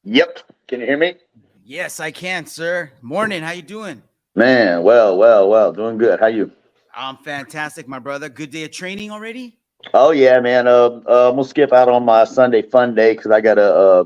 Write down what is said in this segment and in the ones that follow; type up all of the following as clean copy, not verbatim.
Yep. Can you hear me? Yes, I can, sir. Morning. How you doing? Man, well. Doing good. How you? I'm fantastic, my brother. Good day of training already? Oh yeah, man. I'm gonna skip out on my Sunday fun day because I got a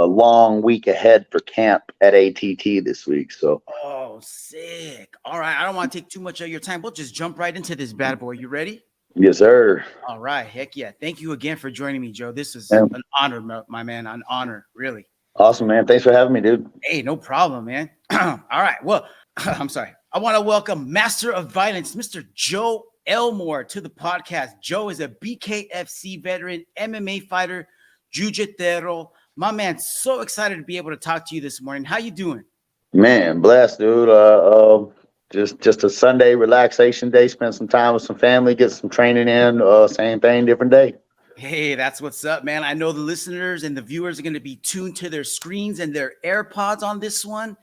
long week ahead for camp at ATT this week. So Oh, sick. All right. I don't want to take too much of your time. We'll just jump right into this bad boy. You ready? yes, sir. All right. Heck yeah. Thank you again for joining me, Joe. This is Man, an honor, my man. An honor, really. awesome, man. Thanks for having me, dude. Hey, no problem, man. All right. Well, I'm sorry. I want to welcome Master of Violence, Mr. Joe Elmore, to the podcast. Joe is a BKFC veteran, MMA fighter, jiu-jitsu. My man, so excited to be able to talk to you this morning. How you doing? Man, blessed, dude. Just a Sunday relaxation day. Spend some time with some family. Get some training in. Same thing, different day. Hey, that's what's up, man. I know the listeners and the viewers are going to be tuned to their screens and their AirPods on this one.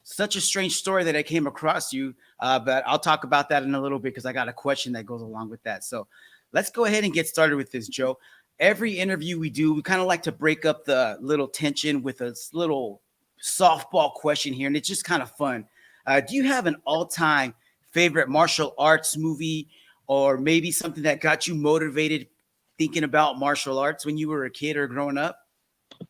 Such a strange story that I came across you, but I'll talk about that in a little bit because I got a question that goes along with that. So let's go ahead and get started with this, Joe. Every interview we do, we kind of like to break up the little tension with a little softball question here, and it's just kind of fun. Do you have an all-time favorite martial arts movie, or maybe something that got you motivated thinking about martial arts when you were a kid or growing up?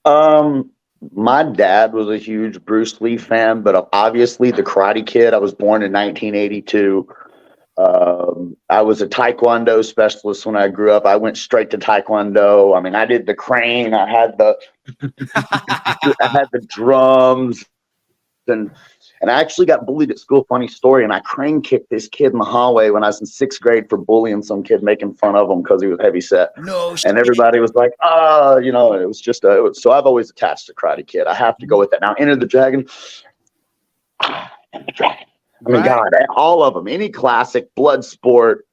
Um, my dad was a huge Bruce Lee fan, but obviously the Karate Kid. I was born in 1982. I was a Taekwondo specialist when I grew up. I went straight to Taekwondo. I mean, I did the crane. I had the drums, and and I actually got bullied at school. Funny story. And I crane kicked this kid in the hallway when I was in sixth grade for bullying some kid, making fun of him because he was heavy set. No And shit. everybody was like, and it was just so I've always attached to Karate Kid. I have to go with that. Now, Enter the Dragon. Enter the Dragon. I mean, Right. God, all of them. Any classic, blood sport,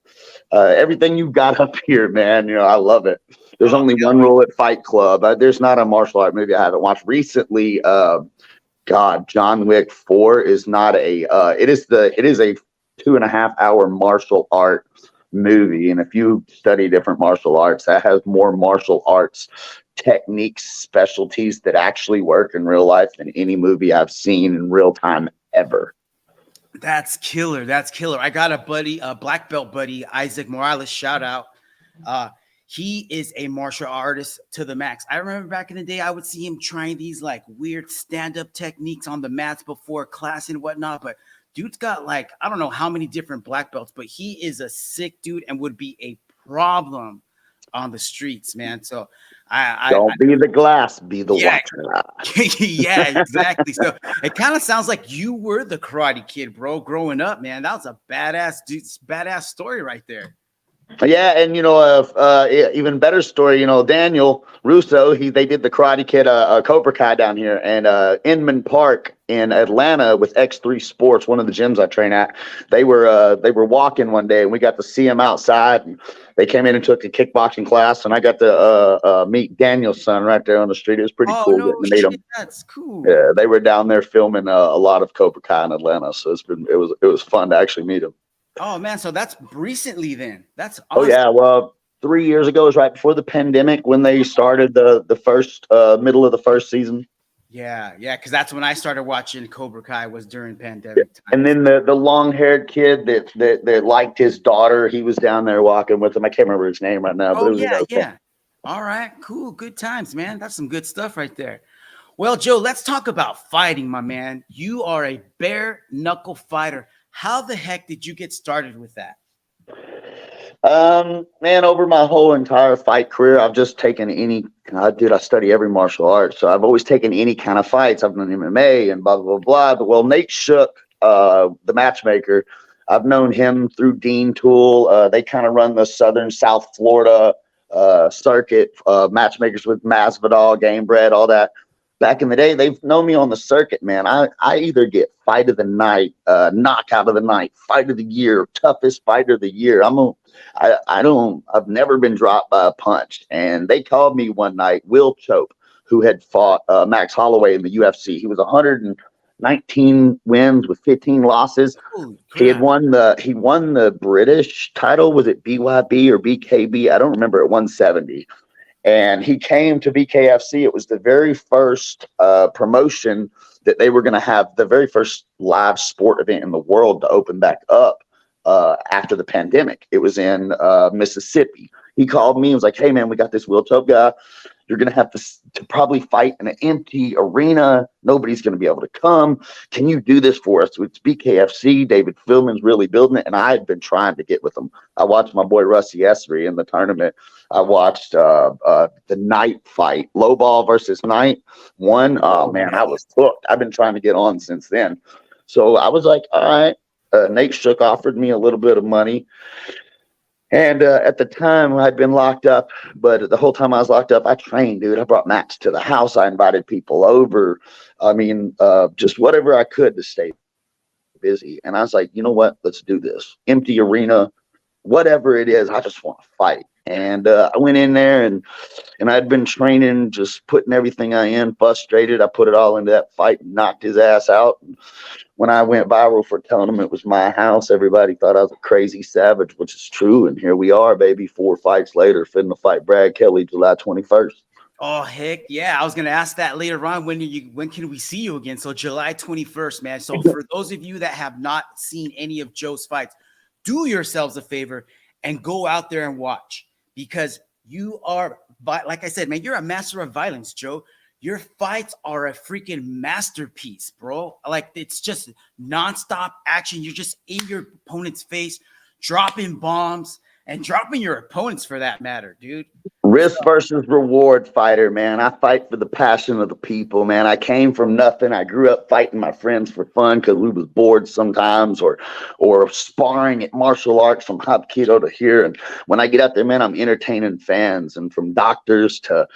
everything you got up here, man. I love it. There's Oh, only one rule at Fight Club. There's not a martial art movie I haven't watched recently. God, John Wick 4 is not a. It is a 2.5 hour martial art movie, and if you study different martial arts, that has more martial arts techniques, specialties that actually work in real life than any movie I've seen in real time ever. that's killer. That's killer. I got a buddy, a black belt buddy, Isaac Morales. Shout out. Uh, he is a martial artist to the max. I remember back in the day, I would see him trying these like weird stand-up techniques on the mats before class and whatnot. But dude's got like, I don't know how many different black belts, but he is a sick dude and would be a problem on the streets, man. So Don't be the glass, be the yeah, water. yeah, exactly. So it kind of sounds like you were the Karate Kid, bro, growing up, man. That was a badass, dude, badass story right there. Yeah, and even better story. Daniel Russo. They did the Karate Kid, Cobra Kai down here, and Inman Park in Atlanta with X3 Sports, one of the gyms I train at. They were walking one day, and we got to see them outside. And they came in and took a kickboxing class, and I got to meet Daniel's son right there on the street. It was pretty Oh cool no, getting to meet shit, him. that's cool. Yeah, they were down there filming a lot of Cobra Kai in Atlanta, so it was fun to actually meet him. Oh man, so that's recently then. That's Oh awesome. yeah, well, 3 years ago was right before the pandemic when they started the first middle of the first season. Yeah, yeah, because that's when I started watching Cobra Kai was during Yeah. pandemic And times. then the long haired kid that liked his daughter, he was down there walking with him. I can't remember his name right now, but Oh it was yeah, another one. yeah. All right, cool, good times, man. That's some good stuff right there. Well, Joe, let's talk about fighting, my man. You are a bare knuckle fighter. How the heck did you get started with that? Man, over my whole entire fight career, I've just taken any. I study every martial art, so I've always taken any kind of fights. I've done MMA and blah blah blah blah. But well, Nate Shook, the matchmaker, I've known him through Dean Tool. They kind of run the Southern South Florida circuit, matchmakers with Masvidal, Gamebred, all that. Back in the day, they've known me on the circuit, man. I either get fight of the night, knockout of the night, fight of the year, toughest fighter of the year. I've never been dropped by a punch. And they called me one night, Will Chope, who had fought Max Holloway in the UFC. He was 119 wins with 15 losses. Holy He had crap. won the British title. Was it BYB or BKB? I don't remember, at 170. And he came to BKFC. It was the very first promotion that they were going to have, the very first live sport event in the world to open back up after the pandemic. It was in Mississippi. He called me and was like, "Hey, man, we got this wheel tote guy. You're going to have to probably fight in an empty arena. Nobody's going to be able to come. Can you do this for us?" So it's BKFC. David Philman's really building it. And I had been trying to get with him. I watched my boy Rusty Essery in the tournament. I watched the Knight fight, low ball versus Knight. One, oh man, I was hooked. I've been trying to get on since then. So I was like, all right. Nate Shook offered me a little bit of money. And at the time, I'd been locked up, but the whole time I was locked up, I trained, dude. I brought mats to the house. I invited people over. I mean, just whatever I could to stay busy. And I was like, you know what? Let's do this. Empty arena, whatever it is. I just want to fight. And I went in there and I'd been training, just putting everything I in, frustrated. I put it all into that fight and knocked his ass out. And when I went viral for telling him it was my house, everybody thought I was a crazy savage, which is true. And here we are, baby, 4 fights later, finna fight Brad Kelly July 21st. Oh, heck yeah. I was going to ask that later on. When can we see you again? So July 21st, man. So for those of you that have not seen any of Joe's fights, do yourselves a favor and go out there and watch, because you are, like I said, man, you're a master of violence, Joe. Your fights are a freaking masterpiece, bro. Like, it's just nonstop action. You're just in your opponent's face, dropping bombs and dropping your opponents for that matter, dude. Risk versus reward fighter, man. I fight for the passion of the people, man. I came from nothing. I grew up fighting my friends for fun because we was bored sometimes, or sparring at martial arts from Hapkido to here. And when I get out there, man, I'm entertaining fans, and from doctors to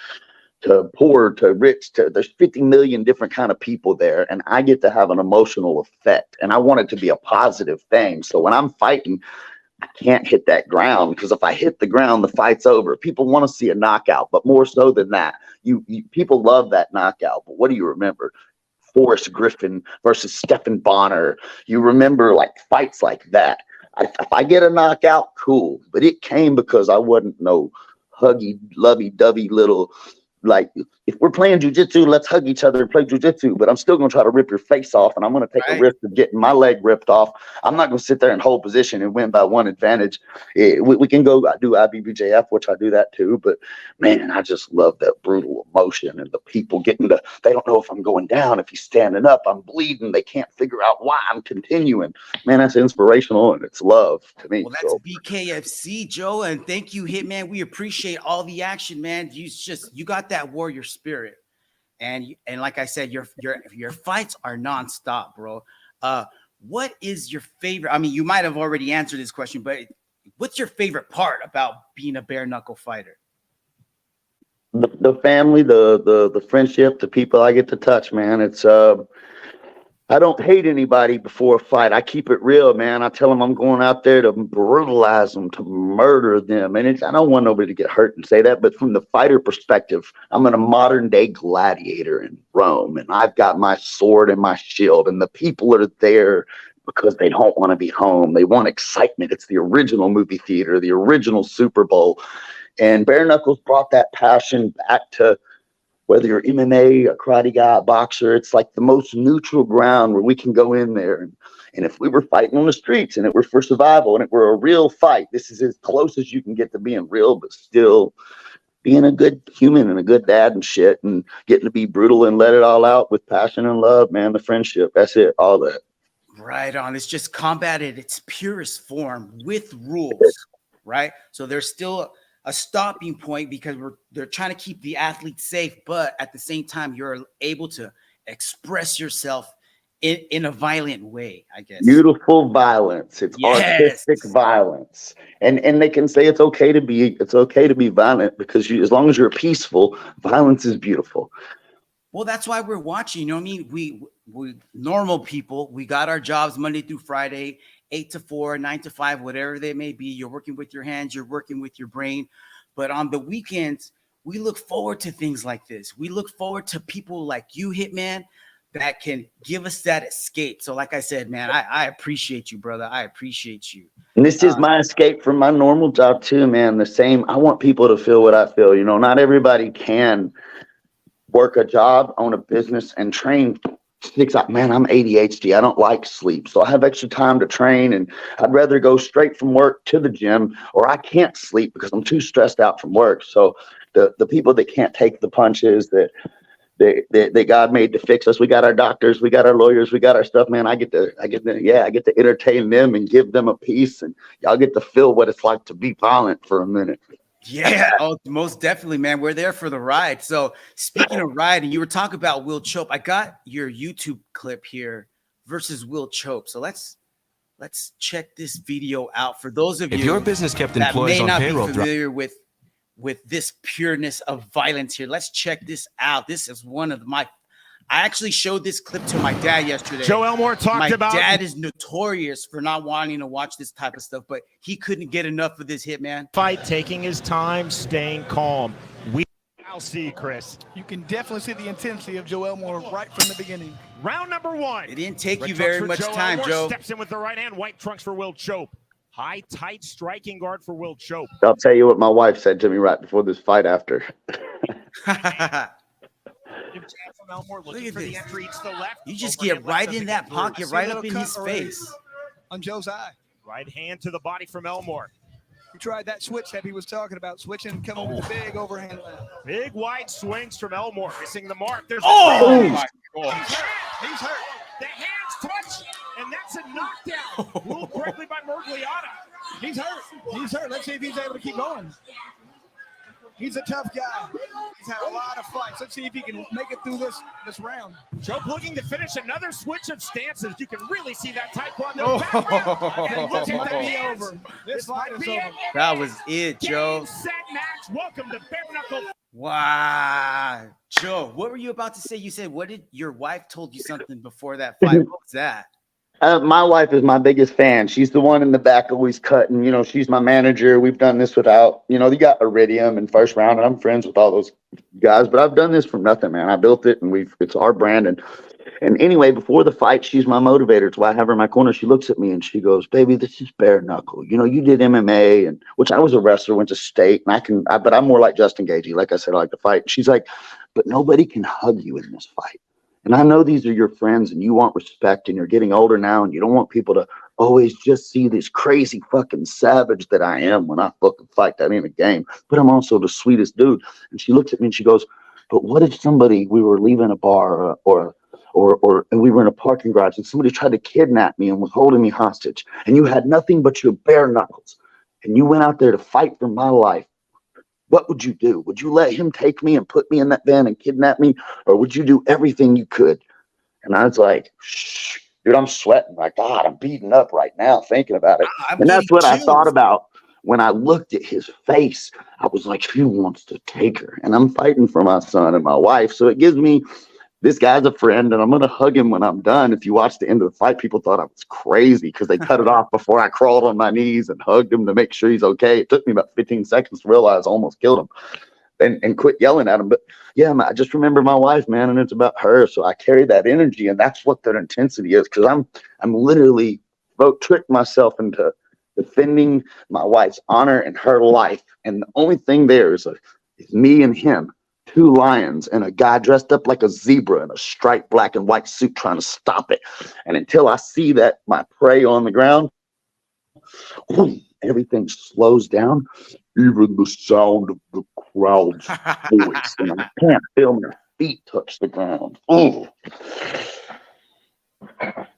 poor to rich to there's 50 million different kind of people there, and I get to have an emotional effect, and I want it to be a positive thing. So when I'm fighting, I can't hit that ground, because if I hit the ground, the fight's over. People want to see a knockout, but more so than that, you people love that knockout. But what do you remember? Forrest Griffin versus Stephen Bonner. You remember like fights like that. If I get a knockout, cool. But it came because I wasn't no huggy, lovey-dovey little, like, if we're playing jujitsu, let's hug each other and play jujitsu. But I'm still going to try to rip your face off, and I'm going to take a risk of getting my leg ripped off. I'm not going to sit there and hold position and win by one advantage. We can go do IBBJF, which I do that too. But man, I just love that brutal emotion and the people getting to, they don't know if I'm going down. If he's standing up, I'm bleeding. They can't figure out why I'm continuing. Man, that's inspirational, and it's love to me. Well, that's BKFC, Joe. And thank you, Hitman. We appreciate all the action, man. You got that warrior spirit, and like I said, your fights are nonstop, bro. What is your favorite? I mean, you might have already answered this question, but what's your favorite part about being a bare knuckle fighter? The family, the friendship, the people I get to touch, man. It's I don't hate anybody before a fight. I keep it real, man. I tell them I'm going out there to brutalize them, to murder them. And I don't want nobody to get hurt and say that, but from the fighter perspective, I'm in a modern day gladiator in Rome, and I've got my sword and my shield, and the people are there because they don't want to be home. They want excitement. It's the original movie theater, the original Super Bowl. And bare knuckles brought that passion back to, whether you're MMA, a karate guy, a boxer, it's like the most neutral ground where we can go in there. And if we were fighting on the streets and it were for survival and it were a real fight, this is as close as you can get to being real, but still being a good human and a good dad and shit, and getting to be brutal and let it all out with passion and love, man, the friendship. That's it, all that. Right on. It's just combat at its purest form with rules, right? So there's still a stopping point because they're trying to keep the athlete safe, but at the same time, you're able to express yourself in a violent way, I guess. Beautiful violence. It's artistic violence. And they can say it's okay to be violent, because as long as you're peaceful, violence is beautiful. Well, that's why we're watching. You know what I mean? We normal people, we got our jobs Monday through Friday, 8 to 4, 9 to 5, whatever they may be. You're working with your hands, you're working with your brain. But on the weekends, we look forward to things like this. We look forward to people like you, Hitman, that can give us that escape. So like I said, man, I appreciate you, brother. I appreciate you. And this is my escape from my normal job too, man. The same. I want people to feel what I feel. You know, not everybody can work a job, own a business, and train 6 hours. Man, I'm ADHD. I don't like sleep. So I have extra time to train, and I'd rather go straight from work to the gym, or I can't sleep because I'm too stressed out from work. So the people that can't take the punches, that God made to fix us. We got our doctors, we got our lawyers, we got our stuff, man. I get to entertain them and give them a piece, and y'all get to feel what it's like to be violent for a minute. Yeah, oh, most definitely, man. We're there for the ride. So speaking of riding, you were talking about Will Chope. I got your YouTube clip here versus Will Chope. So let's check this video out for those of you. If your business kept that employees may on not payroll, be familiar with this pureness of violence here. Let's check this out. This is one of my. I actually showed this clip to my dad yesterday. Joe Elmore talked about. My dad is notorious for not wanting to watch this type of stuff, but he couldn't get enough of this Hitman Fight, taking his time, staying calm. We shall see, Chris. You can definitely see the intensity of Joe Elmore right from the beginning. Round number 1. It didn't take Red you trunks very for much Joe time, Elmore, Joe. Steps in with the right hand. White trunks for Will Chope. High, tight striking guard for Will Chope. I'll tell you what my wife said to me right before this fight after. From Elmore looking Look at for the this. entry to the left. You just Overhand get left right doesn't in get that through. pocket, right up in his Cut right face. on Joe's eye. Right hand to the body from Elmore. He tried that switch that he was talking about, switching and coming with a big overhand left. Big wide swings from Elmore, missing the mark. There's Oh, the my God. He's hurt. The hands touch, and that's a knockdown. Ruled correctly by Mergliata. He's hurt. He's hurt. Let's see if he's able to keep going. He's a tough guy. He's had a lot of fights. Let's see if he can make it through this round. Chope looking to finish another switch of stances. You can really see that taekwondo background. And look This at might the be hands. over. This fight is be over. it. That was it, Joe. Game, set, match. Welcome to Bare Knuckle. Wow. Joe, what were you about to say? You said, what did your wife told you something before that fight? What was that? My wife is my biggest fan. She's the one in the back always cutting. You know, she's my manager. We've done this without, you know, you got Iridium in first round, and I'm friends with all those guys, but I've done this from nothing, man. I built it, and it's our brand. And anyway, before the fight, she's my motivator. It's why I have her in my corner. She looks at me and she goes, "Baby, this is bare knuckle. You know, you did MMA, and which I was a wrestler, went to state, and but I'm more like Justin Gagey. Like I said, I like to fight." And she's like, "But nobody can hug you in this fight. And I know these are your friends and you want respect, and you're getting older now, and you don't want people to always just see this crazy fucking savage that I am when I fucking fight. That ain't a game. But I'm also the sweetest dude." And she looks at me and she goes, "But what if we were leaving a bar and we were in a parking garage and somebody tried to kidnap me and was holding me hostage, and you had nothing but your bare knuckles, and you went out there to fight for my life? What would you do? Would you let him take me and put me in that van and kidnap me? Or would you do everything you could?" And I was like, "Shh, dude, I'm sweating. Like, God, I'm beating up right now thinking about it." I'm And that's getting what I chills. thought about when I looked at his face. I was like, "He wants to take her." And I'm fighting for my son and my wife. So it gives me, this guy's a friend, and I'm going to hug him when I'm done. If you watch the end of the fight, people thought I was crazy because they cut it off before I crawled on my knees and hugged him to make sure he's okay. It took me about 15 seconds to realize I almost killed him and quit yelling at him. But yeah, I just remember my wife, man, and it's about her. So I carry that energy, and that's what that intensity is, because I'm literally tricked myself into defending my wife's honor and her life. And the only thing there is me and him. 2 lions and a guy dressed up like a zebra in a striped black and white suit trying to stop it. And until I see that my prey on the ground, everything slows down, even the sound of the crowd's voice. And I can't feel my feet touch the ground. Ooh.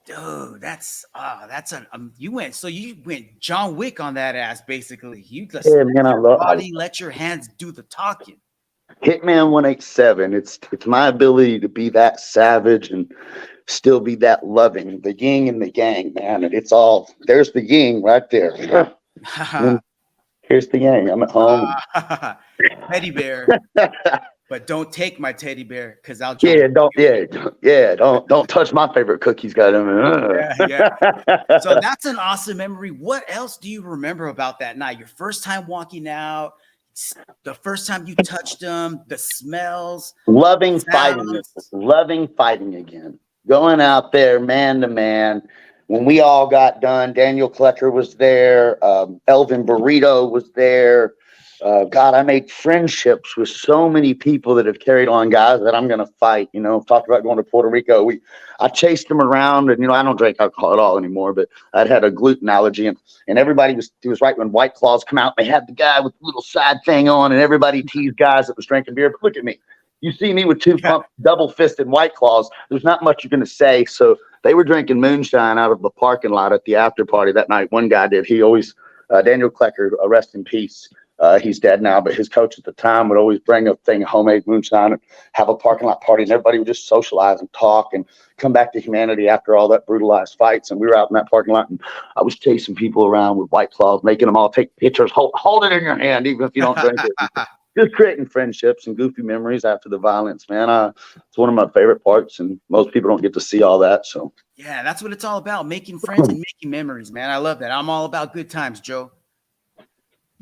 Dude, that's you went John Wick on that ass, basically. You just Yeah, man, I love body, let your hands do the talking. HITMAN187. It's my ability to be that savage and still be that loving. The yin and the yang, man. And it's all, there's the yin right there. Here's the yang. I'm at home. Teddy bear. But don't take my teddy bear, because I'll don't touch my favorite cookies. Got him. Yeah. So that's an awesome memory. What else do you remember about that night? Your first time walking out, the first time you touched them, the smells, Loving sounds. fighting again. Going out there man to man. When we all got done, Daniel Klecker was there. Elvin Burrito was there. God, I made friendships with so many people that have carried on guys that I'm going to fight. You know, talked about going to Puerto Rico. I chased them around, and, you know, I don't drink alcohol at all anymore, but I'd had a gluten allergy, and everybody was right when White Claws come out. They had the guy with the little side thing on, and everybody teased guys that was drinking beer. But look at me. You see me with two pump, double-fisted White Claws. There's not much you're going to say. So they were drinking moonshine out of the parking lot at the after party that night. One guy did. He always, Daniel Klecker, rest in peace. He's dead now, but his coach at the time would always bring a thing of homemade moonshine and have a parking lot party, and everybody would just socialize and talk and come back to humanity after all that brutalized fights. And we were out in that parking lot, and I was chasing people around with White Claws, making them all take pictures. Hold it in your hand, even if you don't drink it. Just creating friendships and goofy memories after the violence, man. It's one of my favorite parts, and most people don't get to see all that. So yeah, that's what it's all about, making friends and making memories, man. I love that. I'm all about good times, Joe.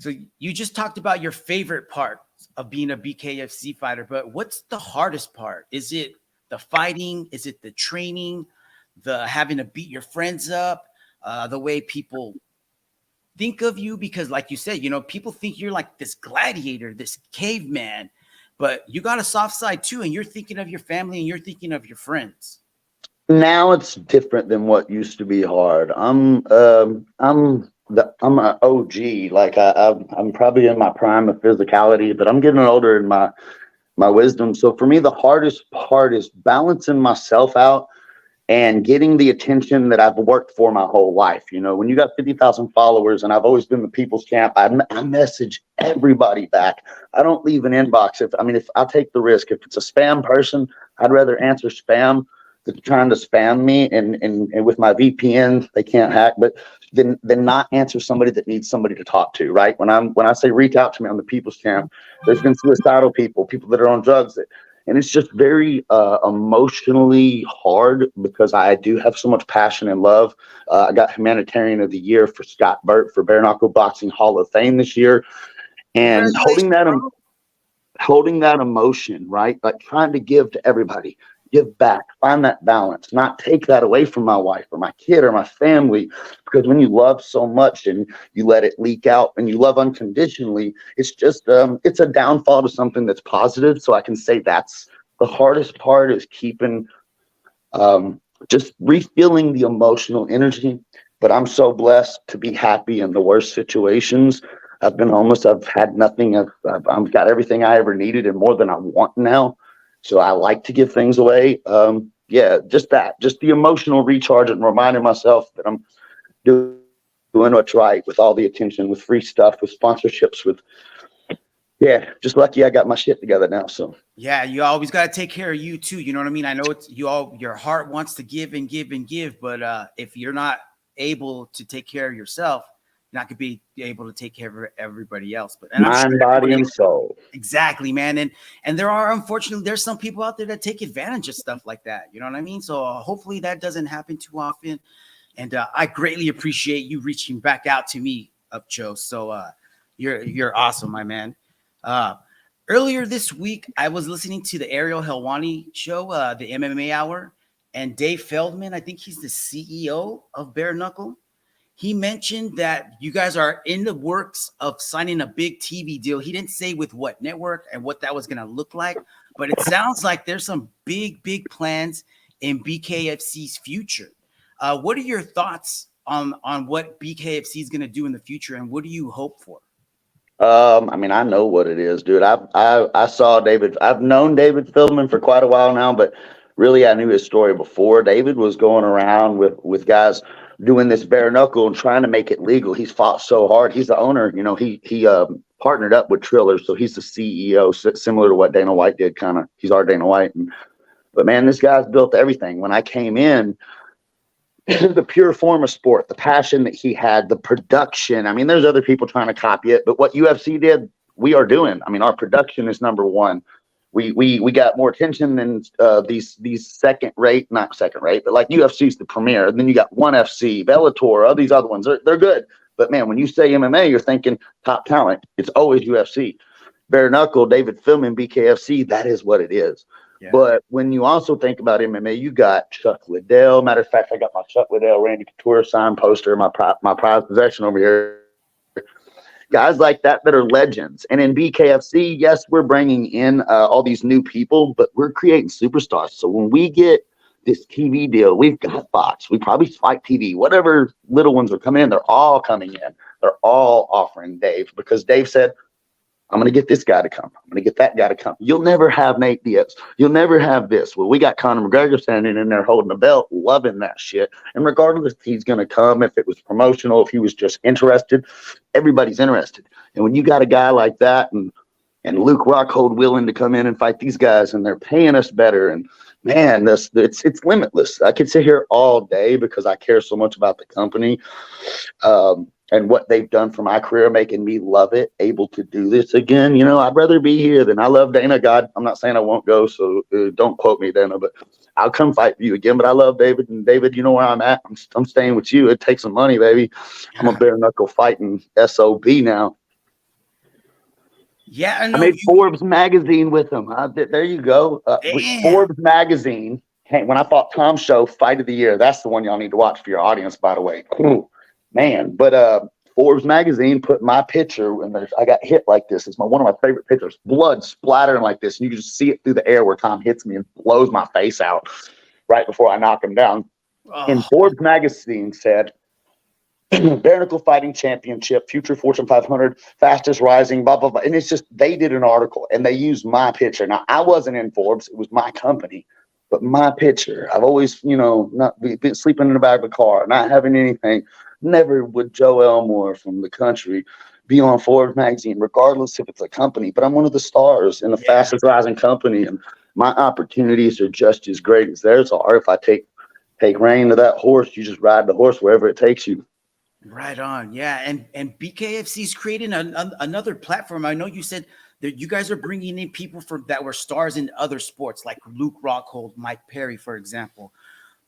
So you just talked about your favorite part of being a BKFC fighter, but what's the hardest part? Is it the fighting? Is it the training, the having to beat your friends up, the way people think of you? Because like you said, you know, people think you're like this gladiator, this caveman, but you got a soft side too, and you're thinking of your family and you're thinking of your friends. now it's different than what used to be hard. I'm an OG. Like I'm probably in my prime of physicality, but I'm getting older in my wisdom. So for me, the hardest part is balancing myself out and getting the attention that I've worked for my whole life. You know, when you got 50,000 followers and I've always been the people's champ, I message everybody back. I don't leave an inbox. If I take the risk, if it's a spam person, I'd rather answer spam than trying to spam me. And with my VPN, they can't hack, but then not answer somebody that needs somebody to talk to, right? When I say reach out to me on the people's champ, there's been suicidal people that are on drugs and it's just very emotionally hard because I do have so much passion and love. I got Humanitarian of the Year for Scott Burt for Bare Knuckle Boxing Hall of Fame this year. And holding that emotion, right? Like trying to give to everybody, give back, find that balance, not take that away from my wife or my kid or my family. Because when you love so much and you let it leak out and you love unconditionally, it's just, it's a downfall to something that's positive. So I can say that's the hardest part is keeping, just refilling the emotional energy. But I'm so blessed to be happy in the worst situations. I've been homeless. I've had nothing. I've got everything I ever needed and more than I want now. So I like to give things away. Just the emotional recharge and reminding myself that I'm doing what's right with all the attention, with free stuff, with sponsorships, just lucky I got my shit together now. So yeah, you always got to take care of you too. You know what I mean? I know it's your heart wants to give and give and give, but if you're not able to take care of yourself, you're not gonna be able to take care of everybody else. But mind, body, and soul. Exactly, man. And there are, unfortunately, there's some people out there that take advantage of stuff like that. You know what I mean? So hopefully that doesn't happen too often. And I greatly appreciate you reaching back out to me, Joe. So you're awesome, my man. Earlier this week, I was listening to the Ariel Helwani show, the MMA Hour, and Dave Feldman, I think he's the CEO of Bare Knuckle. He mentioned that you guys are in the works of signing a big TV deal. He didn't say with what network and what that was going to look like, but it sounds like there's some big plans in BKFC's future. What are your thoughts on what BKFC is going to do in the future, and what do you hope for? I know what it is, dude. I saw David. I've known David Feldman for quite a while now, but really I knew his story before. David was going around with guys doing this bare knuckle and trying to make it legal. He's fought so hard. He's the owner. You know, he partnered up with Triller, so he's the CEO, similar to what Dana White did. Kind of, he's our Dana White. But man, this guy's built everything. When I came in, the pure form of sport, the passion that he had, the production. I mean, there's other people trying to copy it, but what UFC did, we are doing. I mean, our production is number one. We got more attention than these second rate, not second rate, but like UFC's the premier. And then you got ONE FC, Bellator, all these other ones. They're good, But man, when you say MMA, you're thinking top talent. It's always UFC. Bare knuckle, David Philman, BKFC. That is what it is. Yeah. But when you also think about MMA, you got Chuck Liddell. Matter of fact, I got my Chuck Liddell, Randy Couture signed poster, my prized possession over here. Guys like that are legends. And in BKFC, yes, we're bringing in all these new people, but we're creating superstars. So when we get this TV deal, we've got Fox, we probably Spike TV, whatever little ones are coming in, they're all coming in. They're all offering Dave because Dave said, I'm going to get this guy to come. I'm going to get that guy to come. You'll never have Nate Diaz. You'll never have this. Well, we got Conor McGregor standing in there holding the belt, loving that shit. And regardless if he's going to come, if it was promotional, if he was just interested, everybody's interested. And when you got a guy like that and Luke Rockhold willing to come in and fight these guys and they're paying us better, and man, it's limitless. I could sit here all day because I care so much about the company. And what they've done for my career, making me love it, able to do this again. You know, I'd rather be here than I love Dana. God, I'm not saying I won't go, so don't quote me, Dana, but I'll come fight for you again. But I love David, and David, you know where I'm at. I'm staying with you. It takes some money, baby. I'm a bare knuckle fighting SOB now. Yeah, I made Forbes magazine with him. There you go. Forbes magazine. Hey, when I fought Tom Show, Fight of the Year. That's the one y'all need to watch for your audience, by the way. Man, but Forbes magazine put my picture, and I got hit like this. It's one of my favorite pictures. Blood splattering like this, and you can just see it through the air where Tom hits me and blows my face out right before I knock him down. And Forbes magazine said, bare knuckle fighting championship, future Fortune 500, fastest rising, blah, blah, blah. And it's just, they did an article, and they used my picture. Now, I wasn't in Forbes. It was my company. But my picture, I've always, not been sleeping in the back of a car, not having anything. Never would Joe Elmore from the country be on Forbes magazine, regardless if it's a company. But I'm one of the stars in the fastest rising company, and my opportunities are just as great as theirs are. If I take rein to that horse, you just ride the horse wherever it takes you. Right on. Yeah. And BKFC is creating another platform. I know you said that you guys are bringing in people that were stars in other sports, like Luke Rockhold, Mike Perry, for example.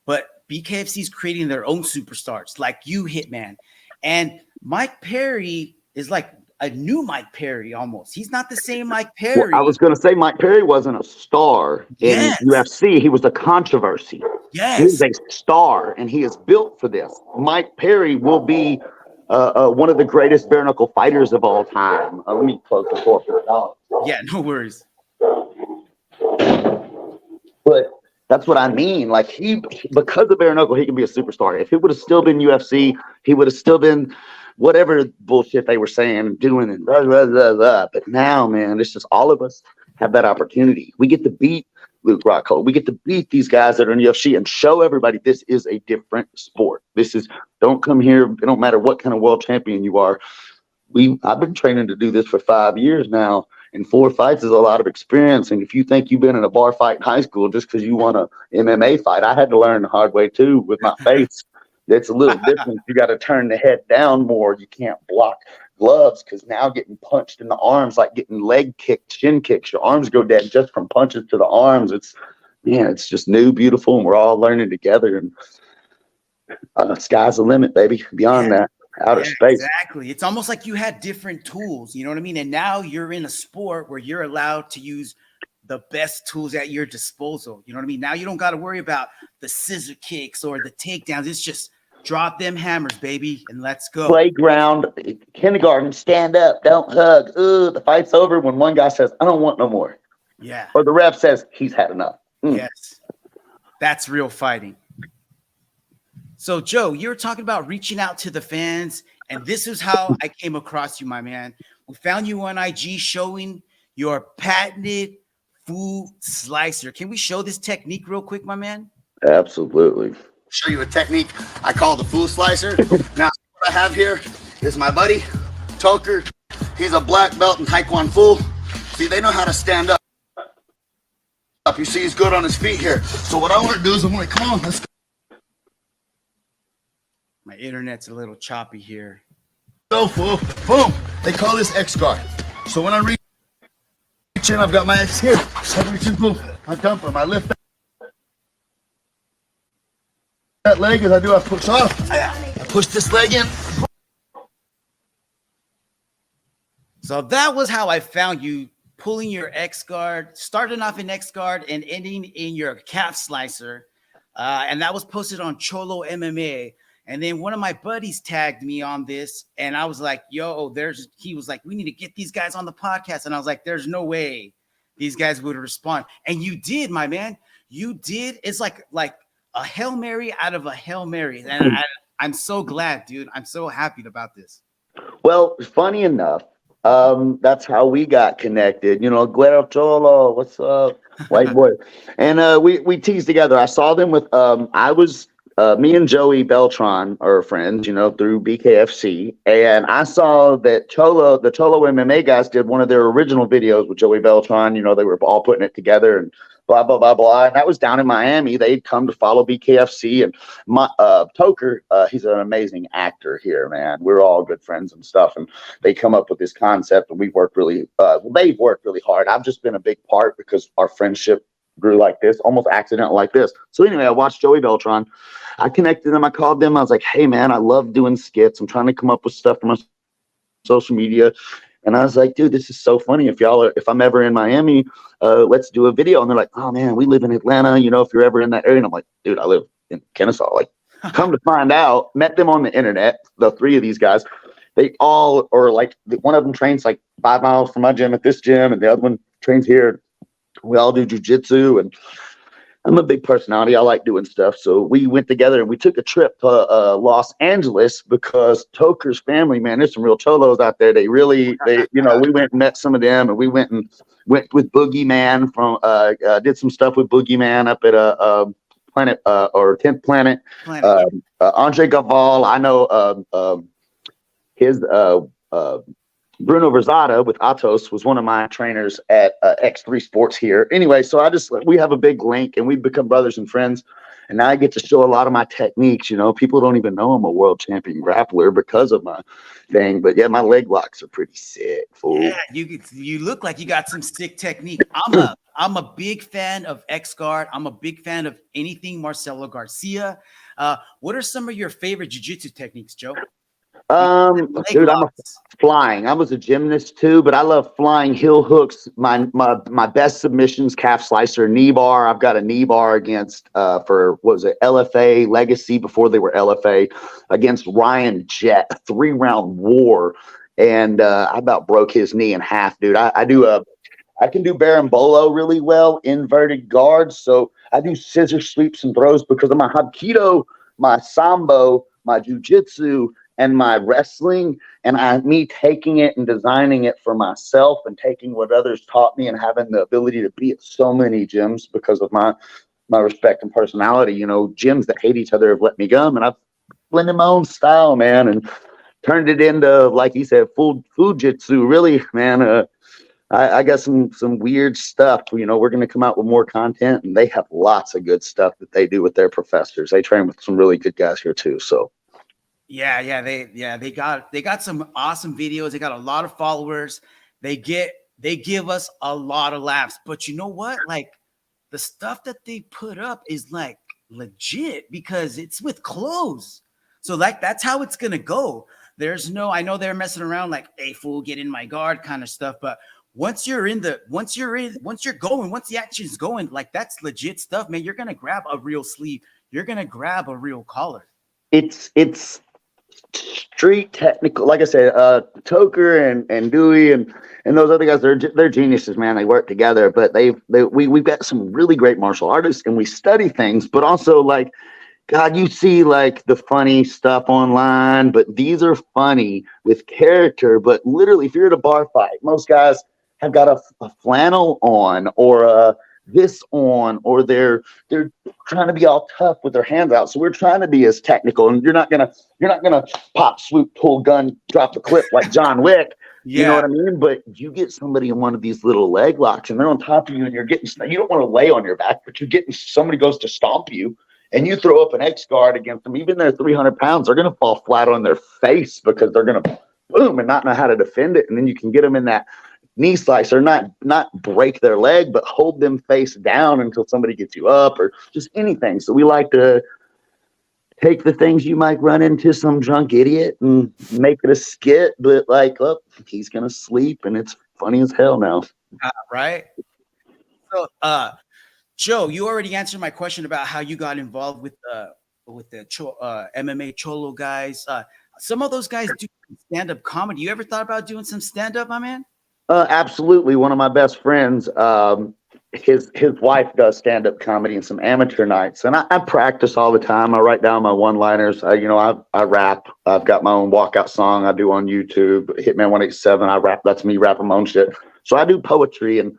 But BKFC is creating their own superstars like you, Hitman. And Mike Perry is like a new Mike Perry almost. He's not the same Mike Perry. Well, I was going to say Mike Perry wasn't a star in UFC. He was a controversy. Yes. He's a star, and he is built for this. Mike Perry will be one of the greatest bare knuckle fighters of all time. Let me close the door for the dog. Yeah, no worries. But that's what I mean. Like because of bare knuckle, he can be a superstar. If it would have still been UFC, he would have still been whatever bullshit they were saying and doing and blah, blah, blah, blah. But now, man, it's just all of us have that opportunity. We get to beat Luke Rockhold. We get to beat these guys that are in UFC and show everybody this is a different sport. Don't come here. It don't matter what kind of world champion you are. I've been training to do this for 5 years now, and 4 fights is a lot of experience. And if you think you've been in a bar fight in high school just because you won a MMA fight, I had to learn the hard way too with my face. It's a little different. You got to turn the head down more. You can't block gloves because now getting punched in the arms, like getting leg kicked, shin kicks, your arms go dead just from punches to the arms. It's just new, beautiful, and we're all learning together. And sky's the limit, baby. Beyond that, outer space. Exactly. It's almost like you had different tools, you know what I mean? And now you're in a sport where you're allowed to use the best tools at your disposal. You know what I mean? Now you don't got to worry about the scissor kicks or the takedowns. It's just drop them hammers, baby, and let's go. Playground, kindergarten, stand up, don't hug. Ooh, the fight's over when one guy says, I don't want no more. Yeah. Or the ref says, he's had enough. Yes. That's real fighting. So, Joe, you were talking about reaching out to the fans, and this is how I came across you, my man. We found you on IG showing your patented food slicer. Can we show this technique real quick, my man? Absolutely. Show you a technique I call the food slicer. Now, what I have here is my buddy, Toker. He's a black belt in Taekwondo. See, they know how to stand up. You see he's good on his feet here. So what I want to do is I'm like, come on, let's go. My internet's a little choppy here. Go, fool. Boom. They call this X guard. So when I reach in, I've got my X here. So I reach in, boom. I dump him. I lift that leg as I do, I push off. I push this leg in. So that was how I found you, pulling your X guard, starting off in X guard and ending in your calf slicer. And that was posted on Cholo MMA. And then one of my buddies tagged me on this, and I was like, yo, he was like, we need to get these guys on the podcast. And I was like, there's no way these guys would respond. And you did, my man. You did. It's like a Hail Mary out of a Hail Mary. And I'm so glad, dude. I'm so happy about this. Well, funny enough, that's how we got connected. You know, Guero Cholo, what's up, white boy? And we teased together. I saw them with me and Joey Beltran are friends, you know, through BKFC. And I saw that the Cholo MMA guys did one of their original videos with Joey Beltran. You know, they were all putting it together and blah, blah, blah, blah. And that was down in Miami. They'd come to follow BKFC. And Toker, he's an amazing actor here, man. We're all good friends and stuff. And they come up with this concept, and they've worked really hard. I've just been a big part because our friendship grew like this, almost accidental like this. So anyway, I watched Joey Beltran. I connected them. I called them. I was like, hey, man, I love doing skits. I'm trying to come up with stuff for my social media. And I was like, dude, this is so funny. If I'm ever in Miami, let's do a video. And they're like, oh, man, we live in Atlanta. You know, if you're ever in that area. And I'm like, dude, I live in Kennesaw. Like, come to find out, met them on the internet, the three of these guys. They all are like, one of them trains like 5 miles from my gym at this gym, and the other one trains here. We all do jujitsu, and I'm a big personality. I like doing stuff. So we went together and we took a trip to Los Angeles because Toker's family, man, there's some real cholos out there. You know, we went and met some of them, and we went with Boogeyman did some stuff with Boogeyman up at Planet or 10th Planet. Andre Gaval, I know his Bruno Verzada with Atos was one of my trainers at X3 Sports here. Anyway, so we have a big link, and we've become brothers and friends. And now I get to show a lot of my techniques. You know, people don't even know I'm a world champion grappler because of my thing. But yeah, my leg locks are pretty sick, fool. Yeah, you look like you got some sick technique. I'm a big fan of X guard. I'm a big fan of anything Marcelo Garcia. What are some of your favorite jiu-jitsu techniques, Joe? Dude, flying. I was a gymnast too, but I love flying heel hooks. My best submissions, calf slicer, knee bar. I've got a knee bar against for what was it, LFA Legacy before they were LFA, against Ryan Jett, a 3-round war, and I about broke his knee in half, dude. I can do berimbolo really well, inverted guards. So I do scissor sweeps and throws because of my Hapkido, my Sambo, my jiu-jitsu, and my wrestling, and me taking it and designing it for myself and taking what others taught me and having the ability to be at so many gyms because of my respect and personality. You know, gyms that hate each other have let me come, and I've blended my own style, man, and turned it into, like he said, food jitsu. Really, man, I got some weird stuff. You know, we're going to come out with more content, and they have lots of good stuff that they do with their professors. They train with some really good guys here too, so. Yeah, they got some awesome videos. They got a lot of followers. They give us a lot of laughs. But you know what? Like, the stuff that they put up is like legit because it's with clothes. So like that's how it's gonna go. I know they're messing around like, hey fool, get in my guard kind of stuff. But once the action's going, like that's legit stuff, man. You're gonna grab a real sleeve. You're gonna grab a real collar. It's street technical, like I said, Toker and Dewey and those other guys, they're geniuses, man. They work together, but we've got some really great martial artists, and we study things, but also like, God, you see like the funny stuff online, but these are funny with character. But literally, if you're at a bar fight, most guys have got a flannel on or this on, or they're trying to be all tough with their hands out. So we're trying to be as technical, and you're not gonna pop, swoop, pull, gun, drop the clip like John Wick. You know what I mean? But you get somebody in one of these little leg locks, and they're on top of you, and you don't want to lay on your back, but somebody goes to stomp you, and you throw up an X guard against them. Even they're 300 pounds, they're gonna fall flat on their face because they're gonna boom and not know how to defend it. And then you can get them in that knee slicer, not break their leg, but hold them face down until somebody gets you up, or just anything. So we like to take the things you might run into some drunk idiot and make it a skit, but like, oh, he's gonna sleep and it's funny as hell now. Right. So, Joe, you already answered my question about how you got involved with the MMA Cholo guys. Some of those guys do stand-up comedy. You ever thought about doing some stand-up, my man? Absolutely. One of my best friends, his wife does stand-up comedy and some amateur nights, and I practice all the time. I write down my one-liners. I rap. I've got my own walkout song I do on YouTube. HITMAN187. I rap. That's me rapping my own shit. So I do poetry and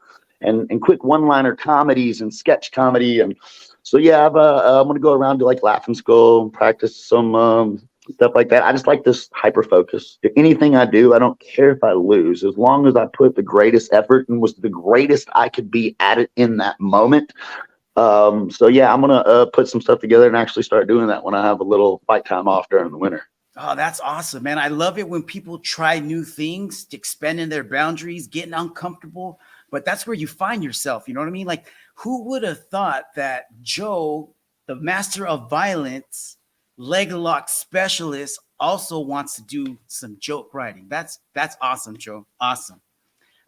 quick one-liner comedies and sketch comedy, and so yeah, I'm gonna go around to like Laughing Skull, practice some stuff like that. I just like this hyper focus. Anything I do, I don't care if I lose, as long as I put the greatest effort and was the greatest I could be at it in that moment. So yeah, I'm gonna put some stuff together and actually start doing that when I have a little fight time off during the winter. Oh, that's awesome, man. I love it when people try new things, expanding their boundaries, getting uncomfortable. But that's where you find yourself. You know what I mean? Like, who would have thought that Joe, the master of violence, leg lock specialist, also wants to do some joke writing? That's awesome, Joe. Awesome.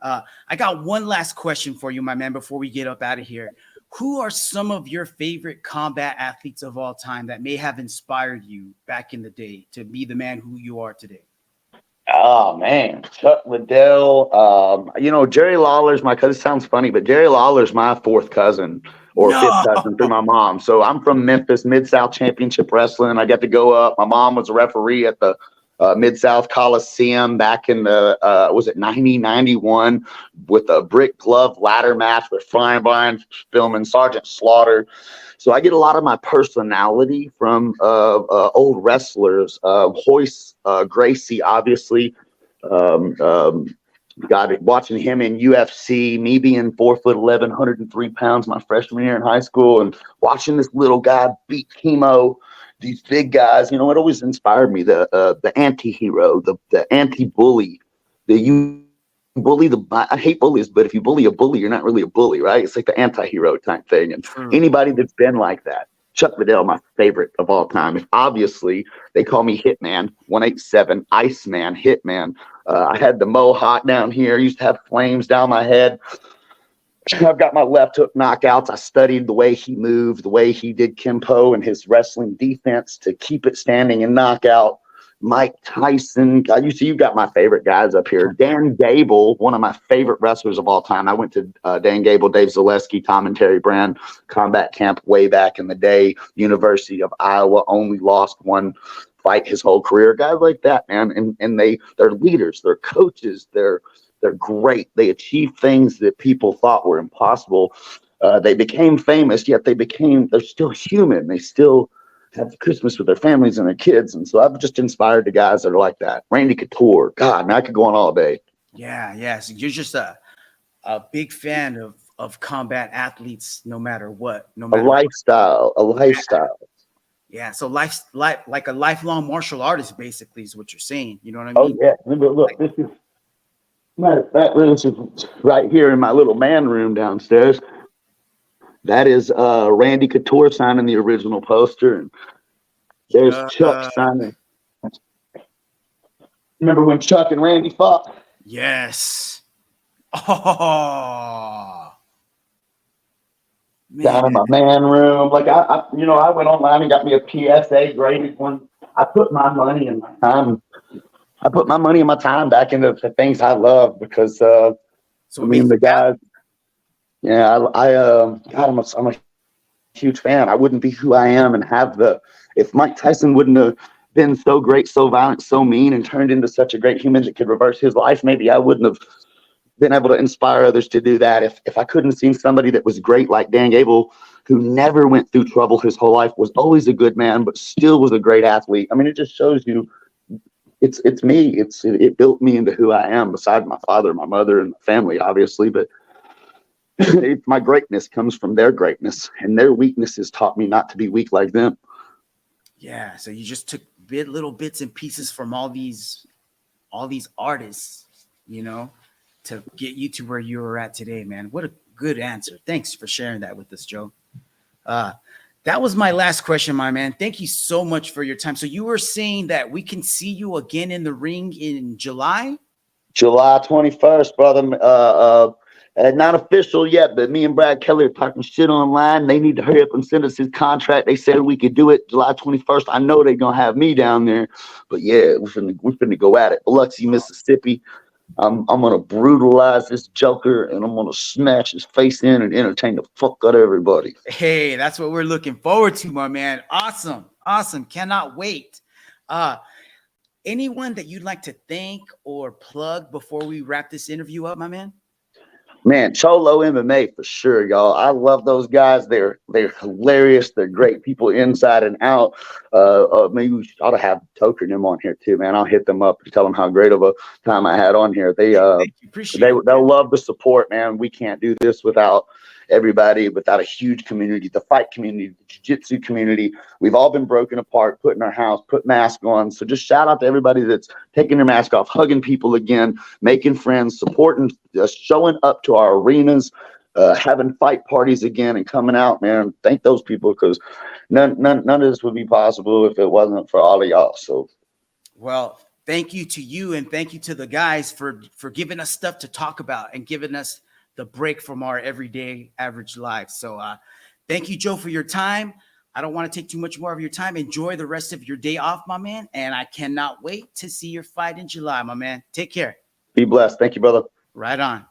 I got one last question for you, my man, before we get up out of here. Who are some of your favorite combat athletes of all time that may have inspired you back in the day to be the man who you are today? Oh man, Chuck Liddell. Jerry Lawler's my cousin. Sounds funny, but Jerry Lawler's my fourth cousin or fifth cousin through my mom. So I'm from Memphis, Mid-South Championship Wrestling. I got to go up. My mom was a referee at the Mid-South Coliseum back in the was it 1991 with a brick glove ladder match with Flying Blind filming Sergeant Slaughter. So I get a lot of my personality from old wrestlers. Hoist Gracie, obviously. Watching him in UFC, me being 4'11", 103 pounds my freshman year in high school, and watching this little guy beat chemo, these big guys. It always inspired me. The anti-hero, the anti-bully, I hate bullies, but if you bully a bully, you're not really a bully, right? It's like the anti-hero type thing. And anybody that's been like that, Chuck Liddell, my favorite of all time. Obviously, they call me HITMAN187, Iceman, Hitman. I had the mohawk down here. I used to have flames down my head. I've got my left hook knockouts. I studied the way he moved, the way he did Kempo and his wrestling defense to keep it standing and knockout. Mike Tyson. You got my favorite guys up here. Dan Gable, one of my favorite wrestlers of all time. I went to Dan Gable, Dave Zaleski, Tom and Terry Brand combat camp way back in the day. University of Iowa, only lost one fight his whole career. Guys like that, man. And they're leaders, they're coaches, they're great. They achieve things that people thought were impossible. They became famous, yet they're still human. They still have Christmas with their families and their kids. And so I've just inspired the guys that are like that. Randy Couture. God, man, I could go on all day. Yeah. So you're just a big fan of combat athletes, no matter what. A lifestyle. Yeah. So like a lifelong martial artist, basically, is what you're saying. You know what I Oh, mean? yeah. Look, this is, matter of fact, this is right here in my little man room downstairs. That is Randy Couture signing the original poster, and there's Chuck signing. Remember when Chuck and Randy fought? Yes. Oh, man. Down in my man room. Like I went online and got me a PSA graded one. I put my money and my time. I put my money and my time back into the things I love because the guys. Yeah, I'm a huge fan. I wouldn't be who I am and if Mike Tyson wouldn't have been so great, so violent, so mean, and turned into such a great human that could reverse his life, maybe I wouldn't have been able to inspire others to do that. If I couldn't have seen somebody that was great like Dan Gable, who never went through trouble his whole life, was always a good man, but still was a great athlete. I mean, it just shows you it's me. It built me into who I am, beside my father, my mother, and my family, obviously, but my greatness comes from their greatness, and their weaknesses taught me not to be weak like them. Yeah, so you just took little bits and pieces from all these artists, to get you to where you were at today, man. What a good answer. Thanks for sharing that with us, Joe. That was my last question, my man. Thank you so much for your time. So you were saying that we can see you again in the ring in July? July 21st, brother. Not official yet, but me and Brad Kelly are talking shit online. They need to hurry up and send us his contract. They said we could do it July 21st. I know they're gonna have me down there, but yeah, we're finna go at it. Biloxi, Mississippi. I'm gonna brutalize this Joker, and I'm gonna smash his face in and entertain the fuck out of everybody. Hey, that's what we're looking forward to, my man. Awesome. Awesome. Cannot wait. Anyone that you'd like to thank or plug before we wrap this interview up, my man? Man, CholoMMA for sure, y'all. I love those guys. They're hilarious. They're great people inside and out. Maybe we ought to have Toker and them on here too, man. I'll hit them up and tell them how great of a time I had on here. They'll love the support, man. We can't do this without everybody, without a huge community, the fight community, the jiu-jitsu community. We've all been broken apart, put in our house, put masks on. So just shout out to everybody that's taking their mask off, hugging people again, making friends, supporting, showing up to our arenas, having fight parties again and coming out, man. Thank those people, because none of this would be possible if it wasn't for all of y'all. So, well, thank you to you, and thank you to the guys for giving us stuff to talk about and giving us the break from our everyday average lives. So thank you, Joe, for your time. I don't want to take too much more of your time. Enjoy the rest of your day off, my man. And I cannot wait to see your fight in July, my man. Take care. Be blessed. Thank you, brother. Right on.